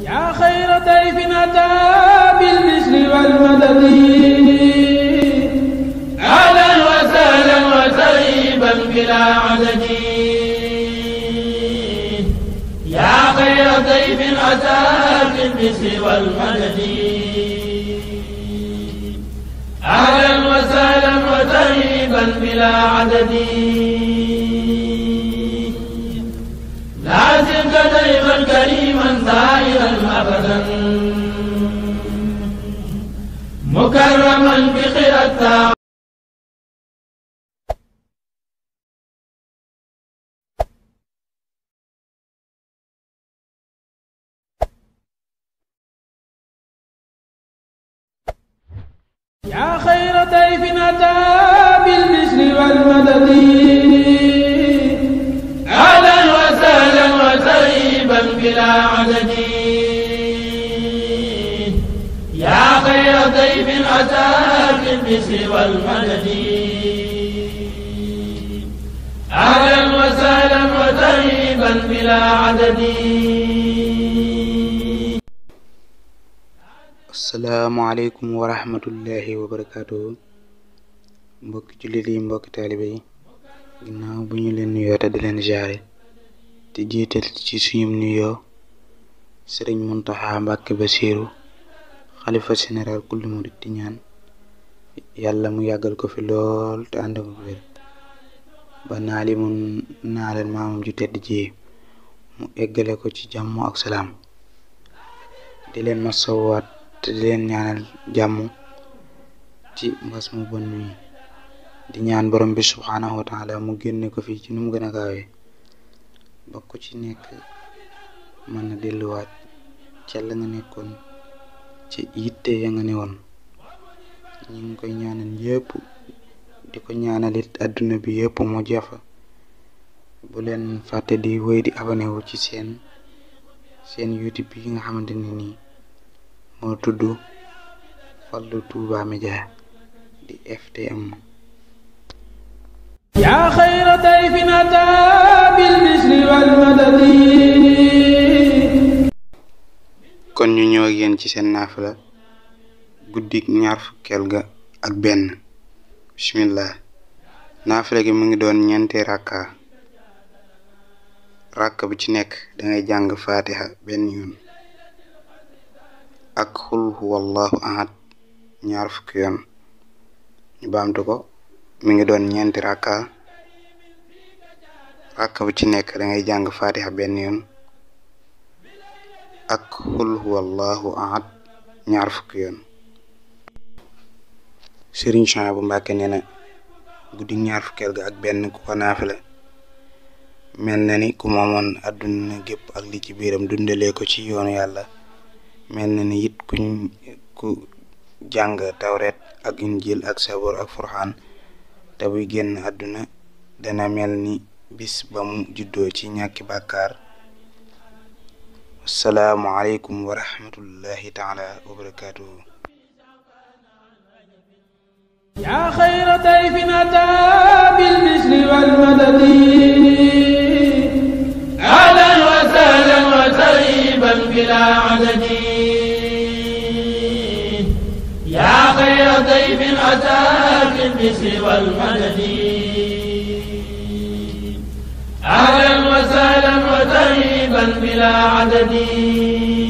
yaa xayra dayfin ataa bil bishri wal madadi ahlan wa sahlan wa tarhiban bilaa adadi yaa xayra dayfin ataa bil bishri wal madadi ahlan wa sahlan wa tarhiban bilaa adadi لازمك دائما كريما زاهرا ابدا مكرما بخير التاع يا خير ضيف اتى بالبشر والمدد أهلا وسهلا وترحيبا بلا عدد يا خير ضيف أتى بالبشر والمدد أهلا وسهلا وترحيبا بلا عدد. asalaamaaleykum wa rahmatullahi wa barakaatuhu. mbokki jullit yi, mbokki taalibe yi, ginnaaw bu ñu leen nuyoo te di leen jaare te jiital ci suñum nuyoo sëriñ Muntaxa Mbàkke Basiiru, xalifa général kulli murit, di ñaan yàlla mu yàggal ko fi lool te ànd ko wér ba naali mu naaleen maamam ju tedd ji mu eggale ko ci jàmm ak salaam. di leen masawaat te di leen ñaanal jàmm ci mbas mu bon mi, di ñaan borom bi subhaanahu wa taala mu génne ko fii ci nu mu gën a gaawee ba ku ci nekk mën na delluwaat ca la nga nekkoon ci yitte ya nga ne woon. ñu ngi koy ñaanal yëpp, di ko ñaanalit àdduna bi yëpp mu jafa. bu leen fàtte di wéy di abonné wu ci seen YouTube yi nga xamante ne nii moo tudd Fallou Touba Média di FTM. yaa xayra dayfin ataa bil bishri wal madadi. kon ñu ñëw ak yéen ci seen naafila guddik ñaar fukkeel ga ak benn. bismillah. naafila gi mu ngi doon ñeenti rakka bu ci nekk dangay jàng fatiha benn yoon ak xul huwallahu ahad ñaar fukki yoon. ñu baamtu ko, mi ngi doon ñeenti rakka bu ci nekk dangay jàng fatiha benn yoon ak xul huwallahu ahad ñaar fukki yoon. Sëriñ Suhaybu Mbàkke nee na guddi ñaar fukkeel ga ak benn ku ko naafila mel na ni ku moomoon àdduna gépp ak li ci biiram dundalee ko ci yoonu yàlla. mel na ni it ku jàng tawret ak injil ak sabor ak furxaan te buy génn àdduna dana mel ni bis ba mu juddoo ci ñàkki bàkkaar. assalaamu aleykum wa rahmatullahi taala wa barakaatuhu. yaa xayra dayfin ataa bil bishri wal madadi ahlan wa sahlan wa tarhiban bilaa adadi yaa xayra dayfin ataa bil bishri wal madadi ahlan wa sahlan wa tarhiban bilaa adadi.